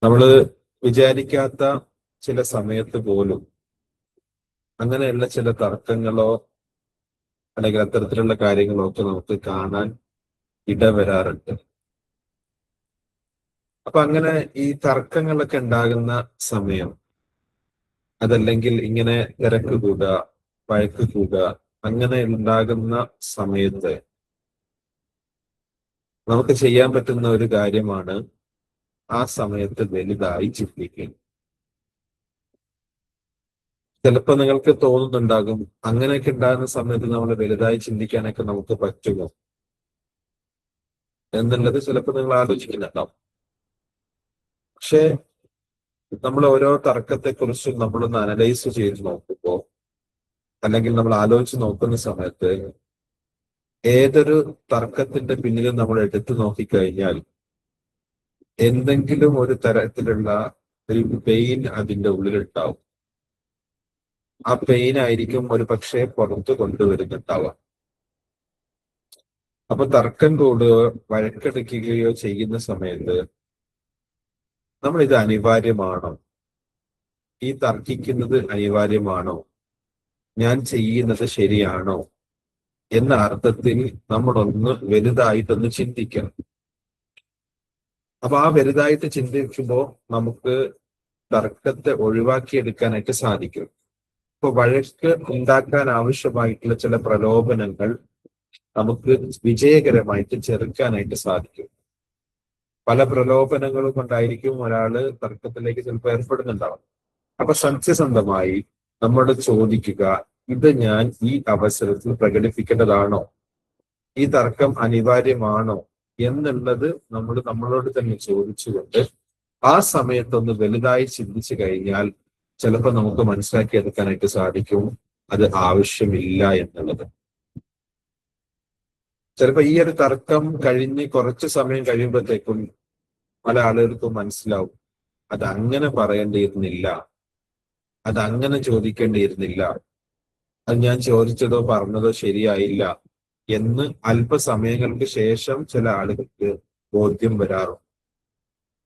നമ്മൾ വിചാരിക്കാത്ത ചില സമയത്ത് പോലും അങ്ങനെയുള്ള ചില തർക്കങ്ങളോ അല്ലെങ്കിൽ അത്തരത്തിലുള്ള കാര്യങ്ങളോ ഒക്കെ നമുക്ക് കാണാൻ ഇടവരാറുണ്ട്. അപ്പൊ അങ്ങനെ ഈ തർക്കങ്ങളൊക്കെ ഉണ്ടാകുന്ന സമയം, അതല്ലെങ്കിൽ ഇങ്ങനെ തിരക്ക് കൂടുക, വഴക്ക് കൂടുക, അങ്ങനെ ഉണ്ടാകുന്ന സമയത്ത് നമുക്ക് ചെയ്യാൻ പറ്റുന്ന ഒരു കാര്യമാണ് ആ സമയത്ത് വലുതായി ചിന്തിക്കുക. ചിലപ്പോൾ നിങ്ങൾക്ക് തോന്നുന്നുണ്ടാകും, അങ്ങനെയൊക്കെ ഉണ്ടാകുന്ന സമയത്ത് നമ്മൾ വലുതായി ചിന്തിക്കാനൊക്കെ നമുക്ക് പറ്റുമോ എന്നുള്ളത് ചിലപ്പോൾ നിങ്ങൾ ആലോചിക്കുന്നുണ്ടാവും. പക്ഷെ നമ്മൾ ഓരോ തർക്കത്തെക്കുറിച്ചും നമ്മളൊന്ന് അനലൈസ് ചെയ്ത് നോക്കുമ്പോൾ, അല്ലെങ്കിൽ നമ്മൾ ആലോചിച്ച് നോക്കുന്ന സമയത്ത്, ഏതൊരു തർക്കത്തിന്റെ പിന്നിലും നമ്മൾ എടുത്തു നോക്കിക്കഴിഞ്ഞാൽ എന്തെങ്കിലും ഒരു തരത്തിലുള്ള ഒരു പെയിൻ അതിന്റെ ഉള്ളിലുണ്ടാവും. ആ പെയിൻ ആയിരിക്കും ഒരു പക്ഷേ പുറത്തു കൊണ്ടുവരുന്നുണ്ടാവുക. അപ്പൊ തർക്കം കൂടുകയോ വഴക്കെടുക്കുകയോ ചെയ്യുന്ന സമയത്ത് നമ്മൾ ഇത് അനിവാര്യമാണോ, ഈ തർക്കിക്കുന്നത് അനിവാര്യമാണോ, ഞാൻ ചെയ്യുന്നത് ശരിയാണോ എന്ന അർത്ഥത്തിൽ നമ്മളൊന്ന് വലുതായിട്ടൊന്ന് ചിന്തിക്കണം. അപ്പൊ ആ വലുതായിട്ട് ചിന്തിക്കുമ്പോൾ നമുക്ക് തർക്കത്തെ ഒഴിവാക്കിയെടുക്കാനായിട്ട് സാധിക്കും. ഇപ്പൊ വഴക്ക് ഉണ്ടാക്കാൻ ആവശ്യമായിട്ടുള്ള ചില പ്രലോഭനങ്ങൾ നമുക്ക് വിജയകരമായിട്ട് ചെറുക്കാനായിട്ട് സാധിക്കും. പല പ്രലോഭനങ്ങളും കൊണ്ടായിരിക്കും ഒരാള് തർക്കത്തിലേക്ക് ചിലപ്പോൾ ഏർപ്പെടുന്നുണ്ടാവും. അപ്പൊ സത്യസന്ധമായി നമ്മോട് ചോദിക്കുക, ഇത് ഞാൻ ഈ അവസരത്തിൽ പ്രകടിപ്പിക്കേണ്ടതാണോ, ഈ തർക്കം അനിവാര്യമാണോ എന്നുള്ളത് നമ്മൾ നമ്മളോട് തന്നെ ചോദിച്ചുകൊണ്ട് ആ സമയത്തൊന്ന് വലുതായി ചിന്തിച്ചു കഴിഞ്ഞാൽ ചിലപ്പോൾ നമുക്ക് മനസ്സിലാക്കിയെടുക്കാനായിട്ട് സാധിക്കും അത് ആവശ്യമില്ല എന്നുള്ളത്. ചിലപ്പോൾ ഈ ഒരു തർക്കം കഴിഞ്ഞ് കുറച്ച് സമയം കഴിയുമ്പോഴത്തേക്കും പല ആളുകൾക്കും മനസ്സിലാവും, അത് അങ്ങനെ പറയേണ്ടിയിരുന്നില്ല, അത് അങ്ങനെ ചോദിക്കേണ്ടിയിരുന്നില്ല, അത് ഞാൻ ചോദിച്ചതോ പറഞ്ഞതോ ശരിയായില്ല എന്ന് അല്പസമയങ്ങൾക്ക് ശേഷം ചില ആളുകൾക്ക് ബോധ്യം വരാറുണ്ട്.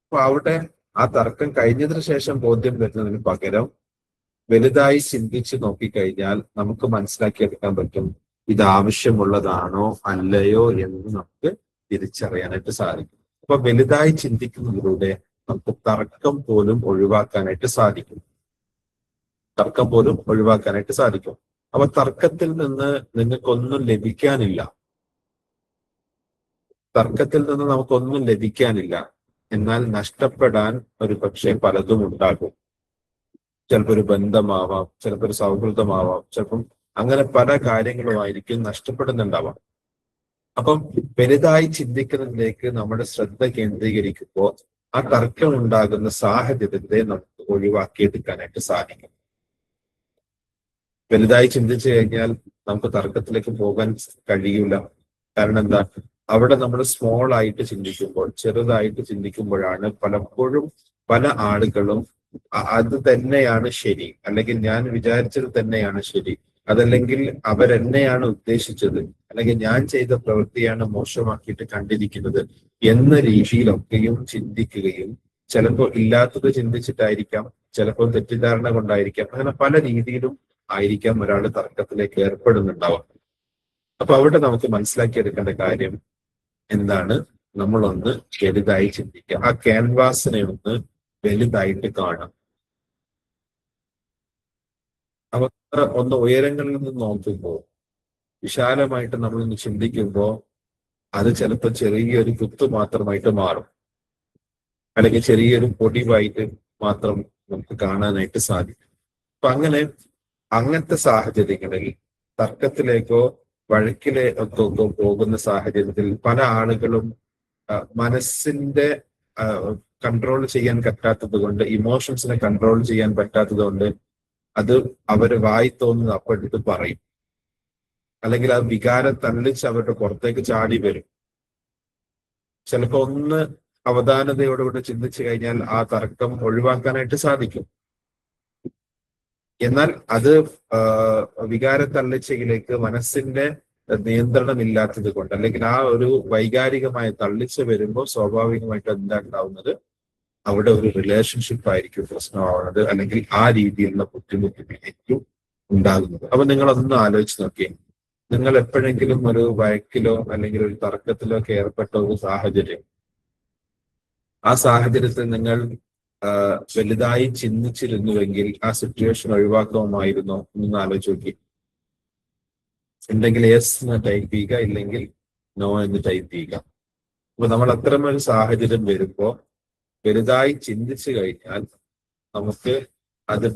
അപ്പൊ അവിടെ ആ തർക്കം കഴിഞ്ഞതിന് ശേഷം ബോധ്യം വരുന്നതിന് പകരം വലുതായി ചിന്തിച്ച് നോക്കിക്കഴിഞ്ഞാൽ നമുക്ക് മനസ്സിലാക്കിയെടുക്കാൻ പറ്റും, ഇത് ആവശ്യമുള്ളതാണോ അല്ലയോ എന്ന് നമുക്ക് തിരിച്ചറിയാനായിട്ട് സാധിക്കും. അപ്പൊ വലുതായി ചിന്തിക്കുന്നതിലൂടെ നമുക്ക് തർക്കം പോലും ഒഴിവാക്കാനായിട്ട് സാധിക്കും. തർക്കം പോലും ഒഴിവാക്കാനായിട്ട് സാധിക്കും. അപ്പൊ തർക്കത്തിൽ നിന്ന് നിങ്ങൾക്കൊന്നും ലഭിക്കാനില്ല, തർക്കത്തിൽ നിന്ന് നമുക്കൊന്നും ലഭിക്കാനില്ല. എന്നാൽ നഷ്ടപ്പെടാൻ ഒരു പക്ഷേ പലതും ഉണ്ടാകും. ചിലപ്പോൾ ഒരു ബന്ധമാവാം, ചിലപ്പോൾ ഒരു സൗഹൃദമാവാം, ചിലപ്പം അങ്ങനെ പല കാര്യങ്ങളുമായിരിക്കും നഷ്ടപ്പെടുന്നുണ്ടാവാം. അപ്പം വലുതായി ചിന്തിക്കുന്നതിലേക്ക് നമ്മുടെ ശ്രദ്ധ കേന്ദ്രീകരിക്കുമ്പോൾ ആ തർക്കം ഉണ്ടാകുന്ന സാഹചര്യത്തെ നമുക്ക് ഒഴിവാക്കിയെടുക്കാനായിട്ട് സാധിക്കും. വലുതായി ചിന്തിച്ചു കഴിഞ്ഞാൽ നമുക്ക് തർക്കത്തിലേക്ക് പോകാൻ കഴിയില്ല. കാരണം എന്താ, അവിടെ നമ്മൾ സ്മോൾ ആയിട്ട് ചിന്തിക്കുമ്പോൾ, ചെറുതായിട്ട് ചിന്തിക്കുമ്പോഴാണ് പലപ്പോഴും പല ആളുകളും അത് തന്നെയാണ് ശരി, അല്ലെങ്കിൽ ഞാൻ വിചാരിച്ചത് തന്നെയാണ് ശരി, അതല്ലെങ്കിൽ അവരെന്നെയാണ് ഉദ്ദേശിച്ചത്, അല്ലെങ്കിൽ ഞാൻ ചെയ്ത പ്രവൃത്തിയാണ് മോശമാക്കിയിട്ട് കണ്ടിരിക്കുന്നത് എന്ന രീതിയിലൊക്കെയും ചിന്തിക്കുകയും, ചിലപ്പോൾ ഇല്ലാത്തത് ചിന്തിച്ചിട്ടായിരിക്കാം, ചിലപ്പോൾ തെറ്റിദ്ധാരണ കൊണ്ടായിരിക്കാം, അങ്ങനെ പല രീതിയിലും ആയിരിക്കാം ഒരാൾ തർക്കത്തിലേക്ക് ഏർപ്പെടുന്നുണ്ടാവാം. അപ്പൊ അവിടെ നമുക്ക് മനസ്സിലാക്കിയെടുക്കേണ്ട കാര്യം എന്താണ്, നമ്മളൊന്ന് വലുതായി ചിന്തിക്കുക, ആ ക്യാൻവാസിനെ ഒന്ന് വലുതായിട്ട് കാണാം. അപ്പൊ ഒന്ന് ഉയരങ്ങളിൽ നിന്ന് നോക്കുമ്പോൾ, വിശാലമായിട്ട് നമ്മളൊന്ന് ചിന്തിക്കുമ്പോൾ അത് ചിലപ്പോൾ ചെറിയൊരു കുത്ത് മാത്രമായിട്ട് മാറും, അല്ലെങ്കിൽ ചെറിയൊരു പൊടിവായിട്ട് മാത്രം നമുക്ക് കാണാനായിട്ട് സാധിക്കും. അപ്പൊ അങ്ങനത്തെ സാഹചര്യങ്ങളിൽ, തർക്കത്തിലേക്കോ വഴക്കിലേക്കോ പോകുന്ന സാഹചര്യത്തിൽ പല ആളുകളും മനസ്സിന്റെ കൺട്രോൾ ചെയ്യാൻ പറ്റാത്തത് കൊണ്ട്, ഇമോഷൻസിനെ കൺട്രോൾ ചെയ്യാൻ പറ്റാത്തത് കൊണ്ട് അത് അവര് വായി തോന്നുന്നത് അപ്പൊ എടുത്ത് പറയും, അല്ലെങ്കിൽ ആ വികാരം തള്ളിച്ച് അവരുടെ പുറത്തേക്ക് ചാടി വരും. ചിലപ്പോ ഒന്ന് അവധാനതയോടുകൂടി ചിന്തിച്ചു കഴിഞ്ഞാൽ ആ തർക്കം ഒഴിവാക്കാനായിട്ട് സാധിക്കും. എന്നാൽ അത് വികാര തള്ളിച്ചയിലേക്ക് മനസ്സിന്റെ നിയന്ത്രണമില്ലാത്തത് കൊണ്ട്, അല്ലെങ്കിൽ ആ ഒരു വൈകാരികമായ തള്ളിച്ച വരുമ്പോൾ സ്വാഭാവികമായിട്ട് എന്താ ഉണ്ടാവുന്നത്, അവിടെ ഒരു റിലേഷൻഷിപ്പ് ആയിരിക്കും പ്രശ്നമാവുന്നത്, അല്ലെങ്കിൽ ആ രീതിയിലുള്ള ബുദ്ധിമുട്ടുകളായിരിക്കും ഉണ്ടാകുന്നത്. അപ്പൊ നിങ്ങളൊന്ന് ആലോചിച്ച് നോക്കിയേ, നിങ്ങൾ എപ്പോഴെങ്കിലും ഒരു വഴക്കിലോ അല്ലെങ്കിൽ ഒരു തർക്കത്തിലോ ഒക്കെ ഏർപ്പെട്ട ഒരു സാഹചര്യം, ആ സാഹചര്യത്തിൽ നിങ്ങൾ വലുതായി ചിന്തിച്ചിരുന്നുവെങ്കിൽ ആ സിറ്റുവേഷൻ ഒഴിവാക്കാമായിരുന്നോ എന്ന് ആലോചിച്ച് നോക്കി. ഉണ്ടെങ്കിൽ യെസ് എന്ന് ടൈപ്പ് ചെയ്യുക, ഇല്ലെങ്കിൽ നോ എന്ന് ടൈപ്പ് ചെയ്യുക. അപ്പൊ നമ്മൾ അത്തരമൊരു സാഹചര്യം വരുമ്പോ വലുതായി ചിന്തിച്ചു കഴിഞ്ഞാൽ നമുക്ക് അത്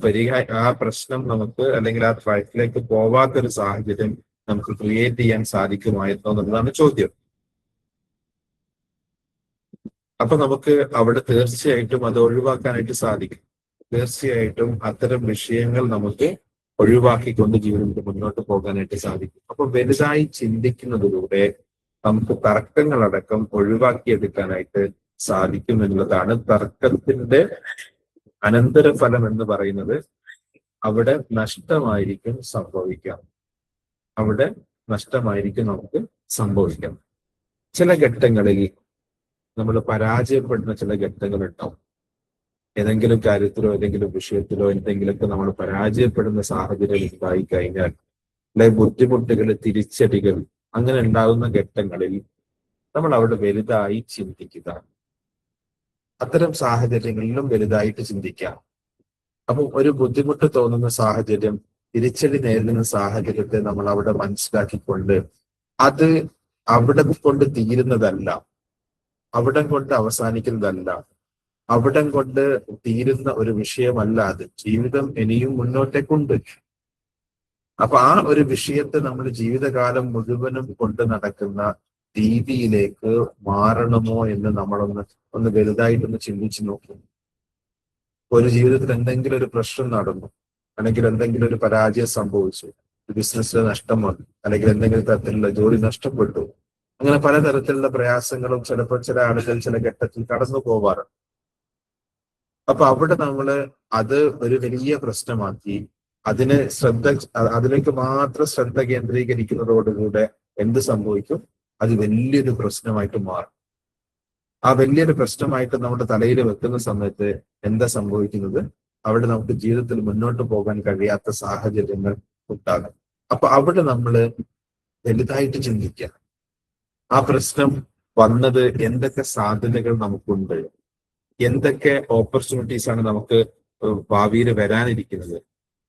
ആ പ്രശ്നം നമുക്ക്, അല്ലെങ്കിൽ ആ ട്രാക്കിലേക്ക് പോവാത്തൊരു സാഹചര്യം നമുക്ക് ക്രിയേറ്റ് ചെയ്യാൻ സാധിക്കുമായിരുന്നോ എന്നുള്ളതാണ് ചോദ്യം. അപ്പൊ നമുക്ക് അവിടെ തീർച്ചയായിട്ടും അത് ഒഴിവാക്കാനായിട്ട് സാധിക്കും. തീർച്ചയായിട്ടും അത്തരം വിഷയങ്ങൾ നമുക്ക് ഒഴിവാക്കിക്കൊണ്ട് ജീവിതത്തിൽ മുന്നോട്ട് പോകാനായിട്ട് സാധിക്കും. അപ്പൊ വലുതായി ചിന്തിക്കുന്നതിലൂടെ നമുക്ക് തർക്കങ്ങളടക്കം ഒഴിവാക്കിയെടുക്കാനായിട്ട് സാധിക്കും എന്നുള്ളതാണ് തർക്കത്തിന്റെ അനന്തരഫലം എന്ന് പറയുന്നത്. അവിടെ നഷ്ടമായിരിക്കും സംഭവിക്കാം, അവിടെ നഷ്ടമായിരിക്കും നമുക്ക് സംഭവിക്കാം. ചില ഘട്ടങ്ങളിൽ നമ്മൾ പരാജയപ്പെടുന്ന ചില ഘട്ടങ്ങൾ ഉണ്ടാവും. ഏതെങ്കിലും കാര്യത്തിലോ ഏതെങ്കിലും വിഷയത്തിലോ എന്തെങ്കിലുമൊക്കെ നമ്മൾ പരാജയപ്പെടുന്ന സാഹചര്യം ഉണ്ടായി കഴിഞ്ഞാൽ, അല്ലെങ്കിൽ ബുദ്ധിമുട്ടുകൾ, തിരിച്ചടികൾ അങ്ങനെ ഉണ്ടാകുന്ന ഘട്ടങ്ങളിൽ നമ്മൾ അവിടെ വലുതായി ചിന്തിക്കുക. അത്തരം സാഹചര്യങ്ങളിലും വലുതായിട്ട് ചിന്തിക്കാം. അപ്പം ഒരു ബുദ്ധിമുട്ട് തോന്നുന്ന സാഹചര്യം, തിരിച്ചടി നേരിടുന്ന സാഹചര്യത്തെ നമ്മൾ അവിടെ മനസ്സിലാക്കിക്കൊണ്ട് അത് അവിടെ കൊണ്ട് തീരുന്നതല്ല, അവിടം കൊണ്ട് അവസാനിക്കുന്നതല്ല, അവിടം കൊണ്ട് തീരുന്ന ഒരു വിഷയമല്ല അത്. ജീവിതം ഇനിയും മുന്നോട്ടേക്കുണ്ട്. അപ്പൊ ആ ഒരു വിഷയത്തെ നമ്മൾ ജീവിതകാലം മുഴുവനും കൊണ്ട് നടക്കുന്ന രീതിയിലേക്ക് മാറണമോ എന്ന് നമ്മളൊന്ന് വലുതായിട്ടൊന്ന് ചിന്തിച്ചു നോക്കും. ഒരു ജീവിതത്തിൽ എന്തെങ്കിലും ഒരു പ്രശ്നം നടന്നു, അല്ലെങ്കിൽ എന്തെങ്കിലും ഒരു പരാജയം സംഭവിച്ചു, ബിസിനസ്സിൽ നഷ്ടം വന്നു, അല്ലെങ്കിൽ എന്തെങ്കിലും തരത്തിലുള്ള ജോലി നഷ്ടപ്പെട്ടു, അങ്ങനെ പലതരത്തിലുള്ള പ്രയാസങ്ങളും ചിലപ്പോൾ ചില ആളുകൾ ചില ഘട്ടത്തിൽ കടന്നു പോവാറുണ്ട്. അപ്പൊ അവിടെ നമ്മള് അത് ഒരു വലിയ പ്രശ്നമാക്കി അതിലേക്ക് മാത്രം ശ്രദ്ധ കേന്ദ്രീകരിക്കുന്നതോടുകൂടെ എന്ത് സംഭവിക്കും? അത് വലിയൊരു പ്രശ്നമായിട്ട് മാറും. ആ വലിയൊരു പ്രശ്നമായിട്ട് നമ്മുടെ തലയിൽ വെക്കുന്ന സമയത്ത് എന്താ സംഭവിക്കുന്നത്? അവിടെ നമുക്ക് ജീവിതത്തിൽ മുന്നോട്ട് പോകാൻ കഴിയാത്ത സാഹചര്യങ്ങൾ ഉണ്ടാകും. അപ്പൊ അവിടെ നമ്മൾ വലുതായിട്ട് ചിന്തിക്കുക. ആ പ്രശ്നം വന്നത് എന്തൊക്കെ സാധ്യതകൾ നമുക്കുണ്ട്, എന്തൊക്കെ ഓപ്പർച്യൂണിറ്റീസ് ആണ് നമുക്ക് ഭാവിയിൽ വരാനിരിക്കുന്നത്,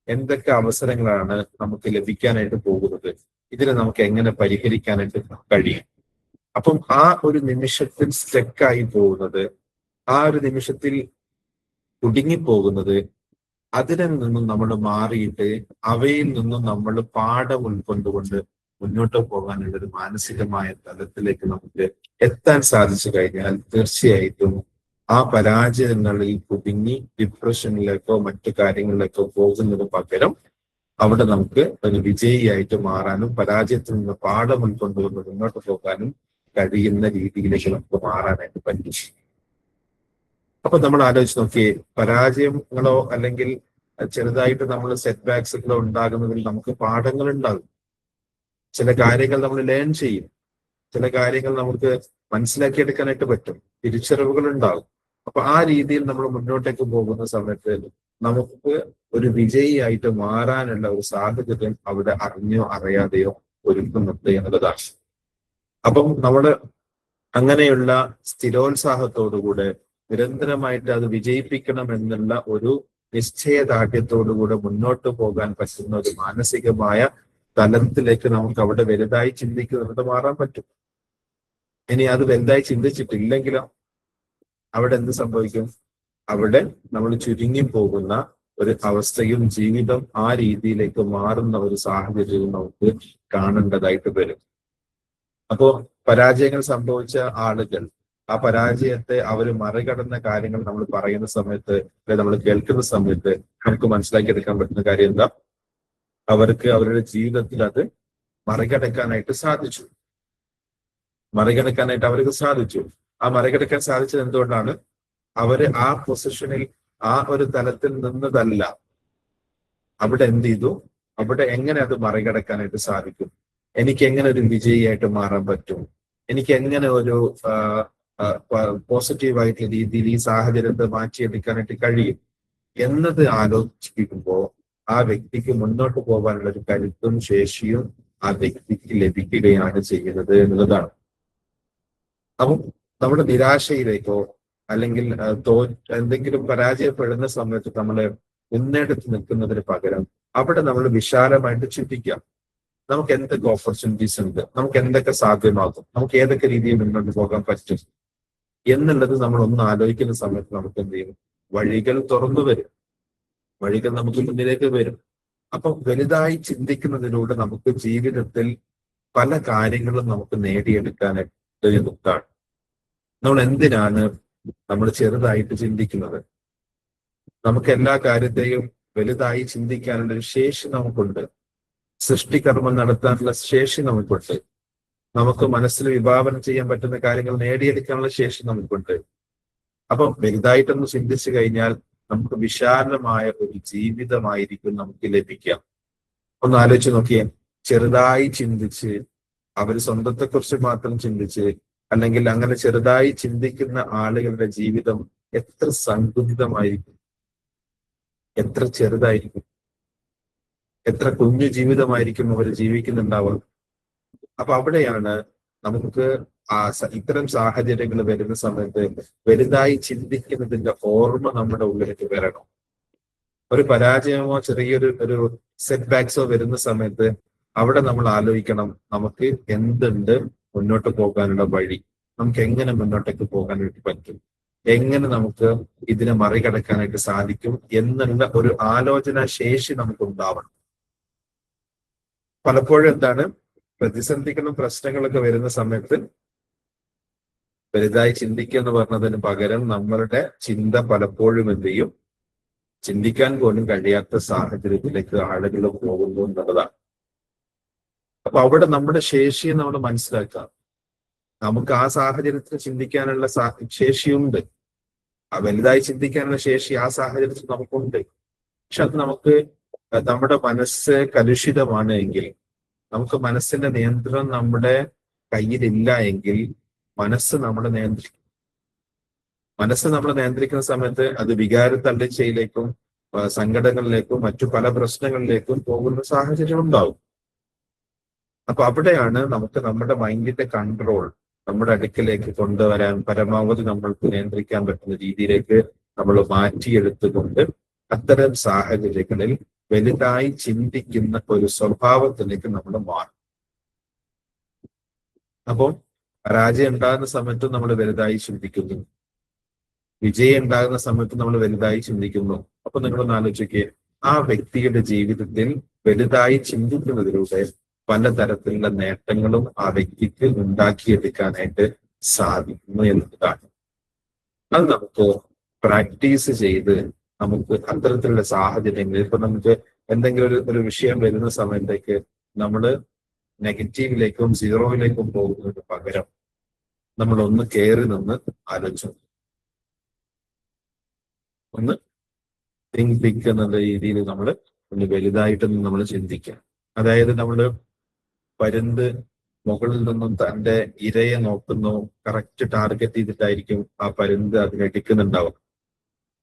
എന്തൊക്കെ അവസരങ്ങളാണ് നമുക്ക് ലഭിക്കാനായിട്ട് പോകുന്നത്, ഇതിനെ നമുക്ക് എങ്ങനെ പരിഹരിക്കാനായിട്ട് കഴിയും. അപ്പം ആ ഒരു നിമിഷത്തിൽ സ്റ്റക്കായി പോകുന്നത്, ആ ഒരു നിമിഷത്തിൽ കുടുങ്ങിപ്പോകുന്നത്, അതിൽ നിന്നും നമ്മൾ മാറിയിട്ട് അവയിൽ നിന്നും നമ്മൾ പാഠം ഉൾക്കൊണ്ടുകൊണ്ട് മുന്നോട്ട് പോകാനുള്ള ഒരു മാനസികമായ തലത്തിലേക്ക് നമുക്ക് എത്താൻ സാധിച്ചു കഴിഞ്ഞാൽ തീർച്ചയായിട്ടും ആ പരാജയങ്ങളിൽ കുടുങ്ങി ഡിപ്രഷനിലേക്കോ മറ്റു കാര്യങ്ങളിലേക്കോ പോകുന്നതിന് പകരം അവിടെ നമുക്ക് ഒരു വിജയിയായിട്ട് മാറാനും പരാജയത്തിൽ നിന്ന് പാഠം ഉൾക്കൊണ്ടുകൊണ്ട് മുന്നോട്ട് പോകാനും കഴിയുന്ന രീതിയിലേക്ക് നമുക്ക് മാറാനായിട്ട് പറ്റും. അപ്പൊ നമ്മൾ ആലോചിച്ച് നോക്കിയേ, പരാജയങ്ങളോ അല്ലെങ്കിൽ ചെറുതായിട്ട് നമ്മൾ സെറ്റ് ബാക്സുകളോ ഉണ്ടാകുന്നതിൽ നമുക്ക് പാഠങ്ങൾ ഉണ്ടാകും. ചില കാര്യങ്ങൾ നമ്മൾ ലേൺ ചെയ്യും, ചില കാര്യങ്ങൾ നമുക്ക് മനസ്സിലാക്കിയെടുക്കാനായിട്ട് പറ്റും, തിരിച്ചറിവുകൾ ഉണ്ടാകും. അപ്പൊ ആ രീതിയിൽ നമ്മൾ മുന്നോട്ടേക്ക് പോകുന്ന സമയത്ത് നമുക്ക് ഒരു വിജയിയായിട്ട് മാറാനുള്ള ഒരു സാഹചര്യം അവിടെ അറിഞ്ഞോ അറിയാതെയോ ഒരുക്കുന്നുണ്ട് എന്നുള്ളതാണ്. അപ്പം നമ്മള് അങ്ങനെയുള്ള സ്ഥിരോത്സാഹത്തോടുകൂടെ നിരന്തരമായിട്ട് അത് വിജയിപ്പിക്കണം എന്നുള്ള ഒരു നിശ്ചയദാർഢ്യത്തോടുകൂടെ മുന്നോട്ട് പോകാൻ പറ്റുന്ന ഒരു മാനസികമായ തലത്തിലേക്ക് നമുക്ക് അവിടെ വലുതായി ചിന്തിക്കുന്നത് മാറാൻ പറ്റും. ഇനി അത് വലുതായി ചിന്തിച്ചിട്ടില്ലെങ്കിലോ അവിടെ എന്ത് സംഭവിക്കും? അവിടെ നമ്മൾ ചുരുങ്ങി പോകുന്ന ഒരു അവസ്ഥയും ജീവിതം ആ രീതിയിലേക്ക് മാറുന്ന ഒരു സാഹചര്യവും നമുക്ക് കാണേണ്ടതായിട്ട് വരും. അപ്പോ പരാജയങ്ങൾ സംഭവിച്ച ആളുകൾ ആ പരാജയത്തെ അവർ മറികടന്ന കാര്യങ്ങൾ നമ്മൾ പറയുന്ന സമയത്ത്, അല്ലെങ്കിൽ നമ്മൾ കേൾക്കുന്ന സമയത്ത് നമുക്ക് മനസ്സിലാക്കിയെടുക്കാൻ പറ്റുന്ന കാര്യം എന്താ? അവർക്ക് അവരുടെ ജീവിതത്തിൽ അത് മറികടക്കാനായിട്ട് സാധിച്ചു. മറികടക്കാനായിട്ട് അവർക്ക് സാധിച്ചു. ആ മറികടക്കാൻ സാധിച്ചത് എന്തുകൊണ്ടാണ്? അവര് ആ പൊസിഷനിൽ, ആ ഒരു തലത്തിൽ നിന്നതല്ല. അവിടെ എന്ത് ചെയ്തു? അവിടെ എങ്ങനെ അത് മറികടക്കാനായിട്ട് സാധിക്കും? എനിക്ക് എങ്ങനെ ഒരു വിജയിയായിട്ട് മാറാൻ പറ്റും? എനിക്ക് എങ്ങനെ ഒരു പോസിറ്റീവായിട്ടുള്ള രീതിയിൽ ഈ സാഹചര്യത്തെ മാറ്റിയെടുക്കാനായിട്ട് കഴിയും എന്നത് ആലോചിക്കുമ്പോൾ ആ വ്യക്തിക്ക് മുന്നോട്ട് പോകാനുള്ള ഒരു കരുത്തും ശേഷിയും ആ വ്യക്തിക്ക് ലഭിക്കുകയാണ് ചെയ്യുന്നത് എന്നുള്ളതാണ്. അപ്പം നമ്മുടെ നിരാശയിലേക്കോ അല്ലെങ്കിൽ എന്തെങ്കിലും പരാജയപ്പെടുന്ന സമയത്ത് നമ്മളെ മുന്നേറ്റത്ത് നിൽക്കുന്നതിന് പകരം അവിടെ നമ്മൾ വിശാലമായിട്ട് ചിന്തിക്കാം. നമുക്ക് എന്തൊക്കെ ഓപ്പർച്യൂണിറ്റീസ് ഉണ്ട്, നമുക്ക് എന്തൊക്കെ സാധ്യമാകും, നമുക്ക് ഏതൊക്കെ രീതിയിൽ മുന്നോട്ട് പോകാൻ പറ്റും എന്നുള്ളത് നമ്മൾ ഒന്ന് ആലോചിക്കുന്ന സമയത്ത് നമുക്ക് എന്ത് ചെയ്യും, വഴികൾ തുറന്നു വരും, വഴികൾ നമുക്ക് മുന്നിലേക്ക് വരും. അപ്പം വലുതായി ചിന്തിക്കുന്നതിലൂടെ നമുക്ക് ജീവിതത്തിൽ പല കാര്യങ്ങളും നമുക്ക് നേടിയെടുക്കാനായിട്ട് എളുപ്പമാണ്. നമ്മൾ എന്തിനാണ് നമ്മൾ ചെറുതായിട്ട് ചിന്തിക്കുന്നത്? നമുക്ക് എല്ലാ കാര്യത്തെയും വലുതായി ചിന്തിക്കാനുള്ള ഒരു ശേഷി നമുക്കുണ്ട്. സൃഷ്ടികർമ്മം നടത്താനുള്ള ശേഷി നമുക്കുണ്ട്. നമുക്ക് മനസ്സിൽ വിഭാവനം ചെയ്യാൻ പറ്റുന്ന കാര്യങ്ങൾ നേടിയെടുക്കാനുള്ള ശേഷി നമുക്കുണ്ട്. അപ്പം വലുതായിട്ടൊന്ന് ചിന്തിച്ചു കഴിഞ്ഞാൽ നമുക്ക് വിശാലമായ ഒരു ജീവിതമായിരിക്കും നമുക്ക് ലഭിക്കാം. ഒന്ന് ആലോചിച്ച് നോക്കിയേ, ചെറുതായി ചിന്തിച്ച് അവർ സ്വന്തത്തെക്കുറിച്ച് മാത്രം ചിന്തിച്ച് അല്ലെങ്കിൽ അങ്ങനെ ചെറുതായി ചിന്തിക്കുന്ന ആളുകളുടെ ജീവിതം എത്ര സങ്കുചിതമായിരിക്കും, എത്ര ചെറുതായിരിക്കും, എത്ര കുഞ്ഞു ജീവിതമായിരിക്കും അവർ ജീവിക്കുന്നുണ്ടാവുക. അപ്പൊ അവിടെയാണ് നമുക്ക് ഇത്തരം സാഹചര്യങ്ങൾ വരുന്ന സമയത്ത് വലുതായി ചിന്തിക്കുന്നതിന്റെ ഓർമ്മ നമ്മുടെ ഉള്ളിലേക്ക് വരണം. ഒരു പരാജയമോ ചെറിയൊരു സെറ്റ് ബാക്സോ വരുന്ന സമയത്ത് അവിടെ നമ്മൾ ആലോചിക്കണം, നമുക്ക് എന്തുണ്ട് മുന്നോട്ട് പോകാനുള്ള വഴി, നമുക്ക് എങ്ങനെ മുന്നോട്ടേക്ക് പോകാനായിട്ട് പറ്റും, എങ്ങനെ നമുക്ക് ഇതിനെ മറികടക്കാനായിട്ട് സാധിക്കും എന്നുള്ള ഒരു ആലോചന ശേഷി നമുക്ക് ഉണ്ടാവണം. പലപ്പോഴും എന്താണ്, പ്രതിസന്ധികളും പ്രശ്നങ്ങളൊക്കെ വരുന്ന സമയത്ത് വലുതായി ചിന്തിക്കുക എന്ന് പറഞ്ഞതിന് പകരം നമ്മളുടെ ചിന്ത പലപ്പോഴും എന്ത് ചെയ്യും, ചിന്തിക്കാൻ പോലും കഴിയാത്ത സാഹചര്യത്തിലേക്ക് ആളുകൾ പോകുന്നു എന്നുള്ളതാണ്. അപ്പൊ അവിടെ നമ്മുടെ ശേഷിയെ നമ്മൾ മനസ്സിലാക്കാം. നമുക്ക് ആ സാഹചര്യത്തിൽ ചിന്തിക്കാനുള്ള ശേഷിയുണ്ട്, ആ വലുതായി ചിന്തിക്കാനുള്ള ശേഷി ആ സാഹചര്യത്തിൽ നമുക്കുണ്ട്. പക്ഷെ അത് നമുക്ക് നമ്മുടെ മനസ്സ് കലുഷിതമാണ് എങ്കിൽ, നമുക്ക് മനസ്സിന്റെ നിയന്ത്രണം നമ്മുടെ കയ്യിലില്ല എങ്കിൽ മനസ്സ് നമ്മളെ നിയന്ത്രിക്കും. മനസ്സ് നമ്മളെ നിയന്ത്രിക്കുന്ന സമയത്ത് അത് വികാര തള്ളിച്ചയിലേക്കും സങ്കടങ്ങളിലേക്കും മറ്റു പല പ്രശ്നങ്ങളിലേക്കും പോകുന്ന സാഹചര്യം ഉണ്ടാവും. അപ്പൊ അവിടെയാണ് നമുക്ക് നമ്മുടെ മൈൻഡിന്റെ കൺട്രോൾ നമ്മുടെ അടുക്കിലേക്ക് കൊണ്ടുവരാൻ, പരമാവധി നമ്മൾക്ക് നിയന്ത്രിക്കാൻ പറ്റുന്ന രീതിയിലേക്ക് നമ്മൾ മാറ്റിയെടുത്തുകൊണ്ട് അത്തരം സാഹചര്യങ്ങളിൽ വലുതായി ചിന്തിക്കുന്ന ഒരു സ്വഭാവത്തിലേക്ക് നമ്മൾ മാറും. അപ്പോൾ പരാജയം ഉണ്ടാകുന്ന സമയത്ത് നമ്മൾ വലുതായി ചിന്തിക്കുന്നു, വിജയം ഉണ്ടാകുന്ന സമയത്ത് നമ്മൾ വലുതായി ചിന്തിക്കുന്നു. അപ്പൊ നിങ്ങളൊന്ന് ആലോചിക്കുക, ആ വ്യക്തിയുടെ ജീവിതത്തിൽ വലുതായി ചിന്തിക്കുന്നതിലൂടെ പലതരത്തിലുള്ള നേട്ടങ്ങളും ആ വ്യക്തിക്ക് ഉണ്ടാക്കിയെടുക്കാനായിട്ട് സാധിക്കുന്നു എന്നതാണ്. അത് നമുക്ക് പ്രാക്ടീസ് ചെയ്ത് നമുക്ക് അത്തരത്തിലുള്ള സാഹചര്യങ്ങളിൽ ഇപ്പൊ നമുക്ക് എന്തെങ്കിലും ഒരു വിഷയം വരുന്ന സമയത്തേക്ക് നമ്മൾ നെഗറ്റീവിലേക്കും സീറോയിലേക്കും പോകുന്നതിന് പകരം നമ്മൾ ഒന്ന് കയറി നിന്ന് ആലോചിച്ചു, ഒന്ന് തിങ്ക് ബിഗ് എന്നുള്ള രീതിയിൽ നമ്മൾ ഒന്ന് വലുതായിട്ടൊന്ന് നമ്മൾ ചിന്തിക്കുക. അതായത് നമ്മൾ പരുന്ത് മുകളിൽ നിന്നും തന്റെ ഇരയെ നോക്കുന്നു, കറക്റ്റ് ടാർഗറ്റ് ചെയ്തിട്ടായിരിക്കും ആ പരുന്ത് അതിനടിക്കുന്നുണ്ടാവും,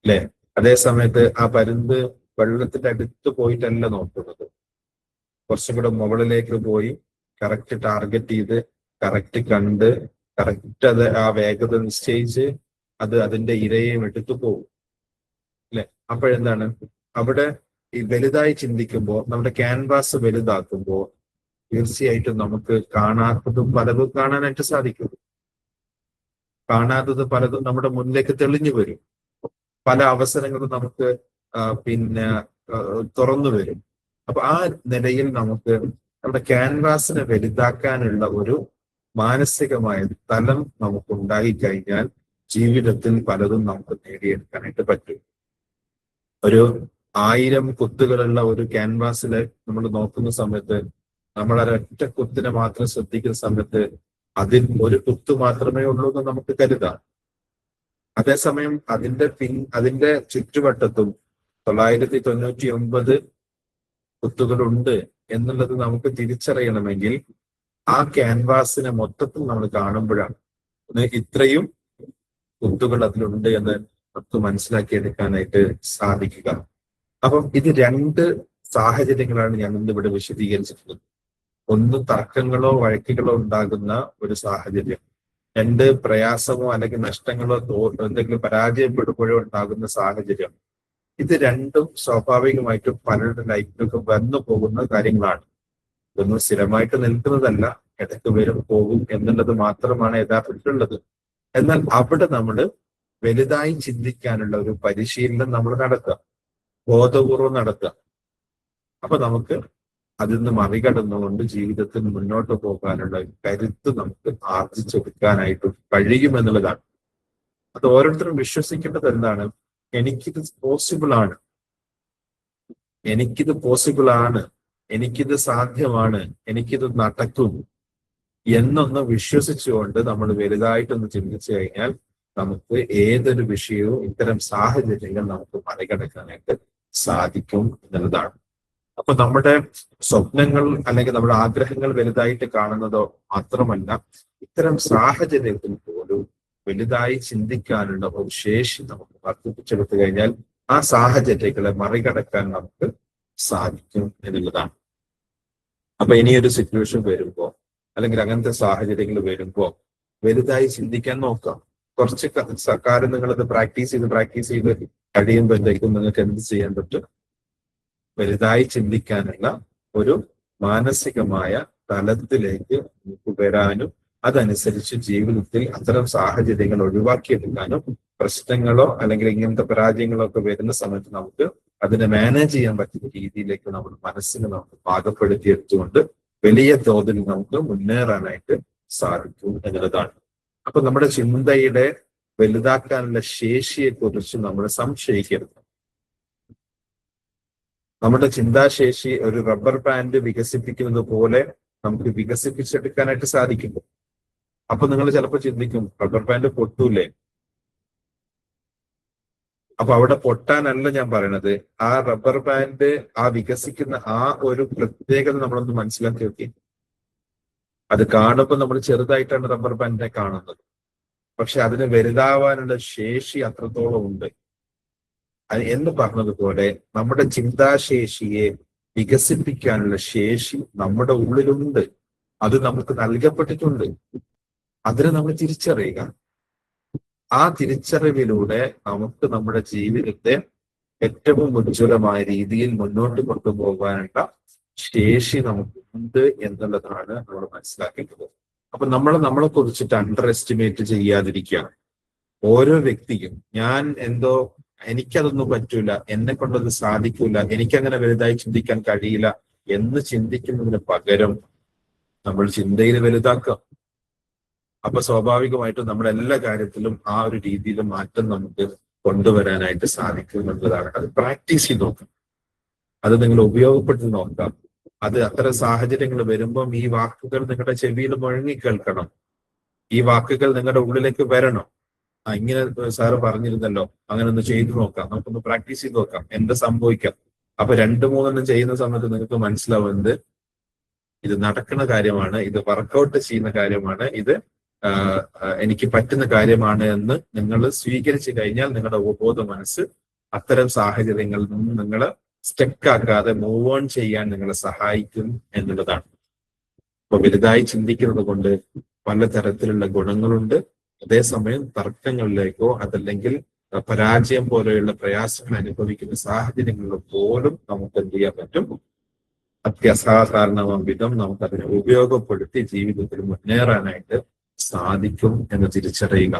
അല്ലെ? അതേ സമയത്ത് ആ പരുന്ത് വെള്ളത്തിന്റെ അടുത്ത് പോയിട്ടല്ല നോക്കുന്നത്, കുറച്ചും കൂടെ മുകളിലേക്ക് പോയി കറക്റ്റ് ടാർഗറ്റ് ചെയ്ത് കറക്റ്റ് കണ്ട് കറക്റ്റ് അത് ആ വേഗത നിശ്ചയിച്ച് അത് അതിന്റെ ഇരയെയും എടുത്തു പോകും, അല്ലെ? അപ്പോഴെന്താണ് അവിടെ ഈ വലുതായി ചിന്തിക്കുമ്പോൾ, നമ്മുടെ ക്യാൻവാസ് വലുതാക്കുമ്പോൾ തീർച്ചയായിട്ടും നമുക്ക് കാണാത്തതും പലതും കാണാനായിട്ട് സാധിക്കും. കാണാത്തത് പലതും നമ്മുടെ മുന്നിലേക്ക് തെളിഞ്ഞു വരും. പല അവസരങ്ങളും നമുക്ക് തുറന്നു വരും. അപ്പൊ ആ നിലയിൽ നമുക്ക് നമ്മുടെ ക്യാൻവാസിനെ വലുതാക്കാനുള്ള ഒരു മാനസികമായ തലം നമുക്ക് ഉണ്ടായിക്കഴിഞ്ഞാൽ ജീവിതത്തിൽ പലതും നമുക്ക് നേടിയെടുക്കാനായിട്ട് പറ്റും. ഒരു 1000 കുത്തുകളുള്ള ഒരു ക്യാൻവാസില് നമ്മൾ നോക്കുന്ന സമയത്ത് നമ്മൾ ഒരൊറ്റ കുത്തിനെ മാത്രം ശ്രദ്ധിക്കുന്ന സമയത്ത് അതിൽ ഒരു കുത്ത് മാത്രമേ ഉള്ളൂ എന്ന് നമുക്ക് കരുതാം. അതേസമയം അതിന്റെ ചുറ്റുവട്ടത്തും 999 കുത്തുകളുണ്ട് എന്നുള്ളത് നമുക്ക് തിരിച്ചറിയണമെങ്കിൽ ആ ക്യാൻവാസിനെ മൊത്തത്തിൽ നമ്മൾ കാണുമ്പോഴാണ് ഇത്രയും കുത്തുകൾ അതിലുണ്ട് എന്ന് നമുക്ക് മനസ്സിലാക്കിയെടുക്കാനായിട്ട് സാധിക്കുക. അപ്പം ഇത് രണ്ട് സാഹചര്യങ്ങളാണ് ഞാൻ ഇന്ന് ഇവിടെ വിശദീകരിച്ചിട്ടുള്ളത്. ഒന്ന് തർക്കങ്ങളോ വഴക്കുകളോ ഉണ്ടാകുന്ന ഒരു സാഹചര്യം, രണ്ട് പ്രയാസമോ അല്ലെങ്കിൽ നഷ്ടങ്ങളോ എന്തെങ്കിലും പരാജയപ്പെടുമ്പോഴോ ഉണ്ടാകുന്ന സാഹചര്യം. ഇത് രണ്ടും സ്വാഭാവികമായിട്ടും പലരുടെ ലൈഫിലൊക്കെ വന്നു പോകുന്ന കാര്യങ്ങളാണ്. ഇതൊന്നും സ്ഥിരമായിട്ട് നിൽക്കുന്നതല്ല, ഇടയ്ക്ക് വരും പോകും എന്നുള്ളത് മാത്രമാണ് യഥാർത്ഥത്തിലുള്ളത്. എന്നാൽ അവിടെ നമ്മൾ വലുതായി ചിന്തിക്കാനുള്ള ഒരു പരിശീലനം നമ്മൾ നടത്തുക, ബോധപൂർവം നടത്തുക. അപ്പൊ നമുക്ക് അതിൽ നിന്ന് മറികടന്നുകൊണ്ട് ജീവിതത്തിൽ മുന്നോട്ട് പോകാനുള്ള കരുത്ത് നമുക്ക് ആർജിച്ചെടുക്കാനായിട്ട് കഴിയുമെന്നുള്ളതാണ്. അത് ഓരോരുത്തരും വിശ്വസിക്കേണ്ടത് എന്താണ്? എനിക്കിത് പോസിബിൾ ആണ്, എനിക്കിത് പോസിബിൾ ആണ്, എനിക്കിത് സാധ്യമാണ്, എനിക്കിത് നടക്കും എന്നൊന്ന് വിശ്വസിച്ചുകൊണ്ട് നമ്മൾ വലുതായിട്ടൊന്ന് ചിന്തിച്ചു കഴിഞ്ഞാൽ നമുക്ക് ഏതൊരു വിഷയവും ഇത്തരം സാഹചര്യങ്ങൾ നമുക്ക് മറികടക്കാനായിട്ട് സാധിക്കും എന്നുള്ളതാണ്. അപ്പൊ നമ്മുടെ സ്വപ്നങ്ങൾ അല്ലെങ്കിൽ നമ്മുടെ ആഗ്രഹങ്ങൾ വലുതായിട്ട് കാണുന്നതോ മാത്രമല്ല, ഇത്തരം സാഹചര്യത്തിൽ പോലും വലുതായി ചിന്തിക്കാനുള്ള ഒരു ശേഷി നമുക്ക് വർദ്ധിപ്പിച്ചെടുത്തു കഴിഞ്ഞാൽ ആ സാഹചര്യങ്ങളെ മറികടക്കാൻ നമുക്ക് സാധിക്കും എന്നുള്ളതാണ്. അപ്പൊ ഇനിയൊരു സിറ്റുവേഷൻ വരുമ്പോ അല്ലെങ്കിൽ അങ്ങനത്തെ സാഹചര്യങ്ങൾ വരുമ്പോ വലുതായി ചിന്തിക്കാൻ നോക്കാം. കുറച്ച് കാലം നിങ്ങളത് പ്രാക്ടീസ് ചെയ്ത് കഴിയുമ്പോഴത്തേക്കും നിങ്ങൾക്ക് എന്ത് ചെയ്യാൻ പറ്റും? വലുതായി ചിന്തിക്കാനുള്ള ഒരു മാനസികമായ തലത്തിലേക്ക് നമുക്ക് വരാനും അതനുസരിച്ച് ജീവിതത്തിൽ അത്തരം സാഹചര്യങ്ങൾ ഒഴിവാക്കിയെടുക്കാനും പ്രശ്നങ്ങളോ അല്ലെങ്കിൽ ഇങ്ങനത്തെ പരാജയങ്ങളോ ഒക്കെ വരുന്ന സമയത്ത് നമുക്ക് അതിനെ മാനേജ് ചെയ്യാൻ പറ്റുന്ന രീതിയിലേക്ക് നമ്മുടെ മനസ്സിനെ നമുക്ക് പാകപ്പെടുത്തിയെടുത്തുകൊണ്ട് വലിയ തോതിൽ നമുക്ക് മുന്നേറാനായിട്ട് സാധിക്കും എന്നുള്ളതാണ്. അപ്പൊ നമ്മുടെ ചിന്തയുടെ വലുതാക്കാനുള്ള ശേഷിയെ കുറിച്ച് നമ്മൾ സംശയിക്കരുത്. നമ്മുടെ ചിന്താശേഷി ഒരു റബ്ബർ ബാൻഡ് വികസിപ്പിക്കുന്നത് പോലെ നമുക്ക് വികസിപ്പിച്ചെടുക്കാനായിട്ട് സാധിക്കും. അപ്പൊ നിങ്ങൾ ചിലപ്പോൾ ചിന്തിക്കും, റബ്ബർ ബാൻഡ് പൊട്ടൂലേ? അപ്പൊ അവിടെ പൊട്ടാനല്ല ഞാൻ പറയണത്. ആ റബ്ബർ ബാൻഡ് ആ വികസിക്കുന്ന ആ ഒരു പ്രത്യേകത നമ്മളൊന്ന് മനസ്സിലാക്കി നോക്കി. അത് കാണുമ്പോൾ നമ്മൾ ചെറുതായിട്ടാണ് റബ്ബർ ബാൻഡിനെ കാണുന്നത്, പക്ഷെ അതിന് വലുതാവാനുള്ള ശേഷി അത്രത്തോളം ഉണ്ട്. എന്ന് പറഞ്ഞതുപോലെ നമ്മുടെ ചിന്താശേഷിയെ വികസിപ്പിക്കാനുള്ള ശേഷി നമ്മുടെ ഉള്ളിലുണ്ട്. അത് നമുക്ക് നൽകപ്പെട്ടിട്ടുണ്ട്. അതിനെ നമ്മൾ തിരിച്ചറിയുക. ആ തിരിച്ചറിവിലൂടെ നമുക്ക് നമ്മുടെ ജീവിതത്തെ ഏറ്റവും ഉജ്ജ്വലമായ രീതിയിൽ മുന്നോട്ട് കൊണ്ടുപോകാനുള്ള ശേഷി നമുക്കുണ്ട് എന്നുള്ളതാണ് നമ്മൾ മനസ്സിലാക്കേണ്ടത്. അപ്പൊ നമ്മളെ കുറിച്ചിട്ട് അണ്ടർ എസ്റ്റിമേറ്റ് ചെയ്യാതിരിക്കുക. ഓരോ വ്യക്തിയും ഞാൻ എനിക്കതൊന്നും പറ്റൂല, എന്നെ കൊണ്ടത് സാധിക്കൂല, എനിക്കങ്ങനെ വലുതായി ചിന്തിക്കാൻ കഴിയില്ല എന്ന് ചിന്തിക്കുന്നതിന് പകരം നമ്മൾ ചിന്തയിൽ വലുതാക്കുക. അപ്പൊ സ്വാഭാവികമായിട്ടും നമ്മുടെ എല്ലാ കാര്യത്തിലും ആ ഒരു രീതിയിൽ മാറ്റം നമുക്ക് കൊണ്ടുവരാനായിട്ട് സാധിക്കും എന്നുള്ളതാണ്. അത് പ്രാക്ടീസ് ചെയ്ത് നോക്കാം, അത് നിങ്ങൾ ഉപയോഗപ്പെടുത്തി നോക്കാം. അത് അത്തരം സാഹചര്യങ്ങൾ വരുമ്പം ഈ വാക്കുകൾ നിങ്ങളുടെ ചെവിയിൽ മുഴങ്ങി കേൾക്കണം. ഈ വാക്കുകൾ നിങ്ങളുടെ ഉള്ളിലേക്ക് വരണം. ഇങ്ങനെ സാറ് പറഞ്ഞിരുന്നല്ലോ, അങ്ങനെ ഒന്ന് ചെയ്തു നോക്കാം, നമുക്കൊന്ന് പ്രാക്ടീസ് ചെയ്ത് നോക്കാം, എന്ത് സംഭവിക്കാം. അപ്പൊ 2-3 ചെയ്യുന്ന സമയത്ത് നിങ്ങൾക്ക് മനസ്സിലാവുന്നത് ഇത് നടക്കുന്ന കാര്യമാണ്, ഇത് വർക്കൗട്ട് ചെയ്യുന്ന കാര്യമാണ്, ഇത് എനിക്ക് പറ്റുന്ന കാര്യമാണ് എന്ന് നിങ്ങൾ സ്വീകരിച്ചു കഴിഞ്ഞാൽ നിങ്ങളുടെ ഉപബോധ മനസ്സ് അത്തരം സാഹചര്യങ്ങളിൽ നിന്ന് നിങ്ങളെ സ്റ്റക്കാക്കാതെ മൂവ് ഓൺ ചെയ്യാൻ നിങ്ങളെ സഹായിക്കും എന്നുള്ളതാണ്. അപ്പൊ വലുതായി ചിന്തിക്കുന്നത് കൊണ്ട് പലതരത്തിലുള്ള ഗുണങ്ങളുണ്ട്. അതേസമയം തർക്കങ്ങളിലേക്കോ അതല്ലെങ്കിൽ പരാജയം പോലെയുള്ള പ്രയാസങ്ങൾ അനുഭവിക്കുന്ന സാഹചര്യങ്ങളിൽ പോലും നമുക്ക് എന്ത് ചെയ്യാൻ പറ്റും? അത്യസാധാരണമായ വിധം നമുക്കതിനെ ഉപയോഗപ്പെടുത്തി ജീവിതത്തിൽ മുന്നേറാനായിട്ട് സാധിക്കും എന്ന് തിരിച്ചറിയുക.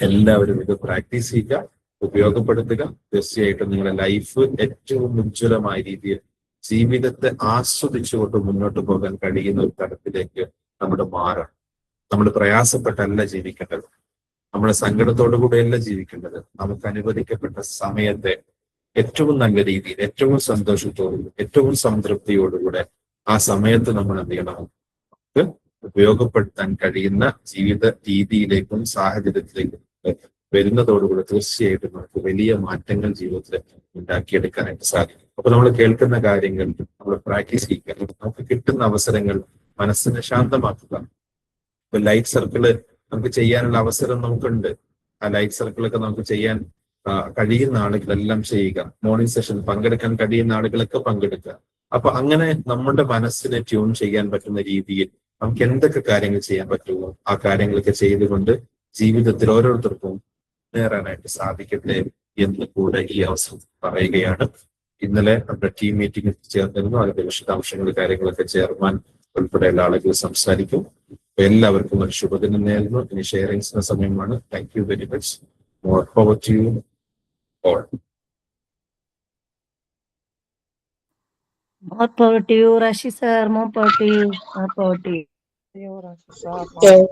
എല്ലാവരും ഇത് പ്രാക്ടീസ് ചെയ്യുക, ഉപയോഗപ്പെടുത്തുക. തീർച്ചയായിട്ടും നിങ്ങളുടെ ലൈഫ് ഏറ്റവും ഉജ്ജ്വലമായ രീതിയിൽ ജീവിതത്തെ ആസ്വദിച്ചുകൊണ്ട് മുന്നോട്ട് പോകാൻ കഴിയുന്ന ഒരു തരത്തിലേക്ക് നമ്മുടെ മാറണം. നമ്മൾ പ്രയാസപ്പെട്ടല്ല ജീവിക്കേണ്ടത്, നമ്മുടെ സങ്കടത്തോടു കൂടെയല്ല ജീവിക്കേണ്ടത്. നമുക്ക് അനുവദിക്കപ്പെട്ട സമയത്തെ ഏറ്റവും നല്ല രീതിയിൽ, ഏറ്റവും സന്തോഷത്തോടും ഏറ്റവും സംതൃപ്തിയോടുകൂടെ ആ സമയത്ത് നമ്മൾ എന്ത് ചെയ്യണം? നമുക്ക് ഉപയോഗപ്പെടുത്താൻ കഴിയുന്ന ജീവിത രീതിയിലേക്കും സാഹചര്യത്തിലേക്കും വരുന്നതോടുകൂടി തീർച്ചയായിട്ടും നമുക്ക് വലിയ മാറ്റങ്ങൾ ജീവിതത്തിൽ ഉണ്ടാക്കിയെടുക്കാനായിട്ട് സാധിക്കും. അപ്പൊ നമ്മൾ കേൾക്കുന്ന കാര്യങ്ങൾ നമ്മൾ പ്രാക്ടീസ് ചെയ്യുക, നമുക്ക് കിട്ടുന്ന അവസരങ്ങൾ മനസ്സിനെ ശാന്തമാക്കുക. ഇപ്പൊ ലൈറ്റ് സർക്കിള് നമുക്ക് ചെയ്യാനുള്ള അവസരം നമുക്കുണ്ട്. ആ ലൈറ്റ് സർക്കിളൊക്കെ നമുക്ക് ചെയ്യാൻ കഴിയുന്ന ആളുകളെല്ലാം ചെയ്യുക. മോർണിംഗ് സെഷൻ പങ്കെടുക്കാൻ കഴിയുന്ന ആളുകളൊക്കെ പങ്കെടുക്കുക. അപ്പൊ അങ്ങനെ നമ്മുടെ മനസ്സിനെ ട്യൂൺ ചെയ്യാൻ പറ്റുന്ന രീതിയിൽ നമുക്ക് എന്തൊക്കെ കാര്യങ്ങൾ ചെയ്യാൻ പറ്റുമോ ആ കാര്യങ്ങളൊക്കെ ചെയ്തുകൊണ്ട് ജീവിതത്തിൽ ഓരോരുത്തർക്കും നേടാനായിട്ട് സാധിക്കട്ടെ എന്ന് കൂടെ ഈ അവസരം പറയുകയാണ്. ഇന്നലെ നമ്മുടെ ടീം മീറ്റിംഗ് ചേർന്നിരുന്നു. അതിന്റെ വിശദാംശങ്ങൾ കാര്യങ്ങളൊക്കെ ചെയർമാൻ ഉൾപ്പെടെയുള്ള ആളുകൾ സംസാരിക്കും. എല്ലാവർക്കും ഒരു ശുഭദിനം നേരുന്നു. ഇനി ഷെയറിങ്സിന്റെ സമയമാണ്. Thank you very much. More power to you all. More power to you, Rashi sir. More power to you. More power to you, Rashi sir.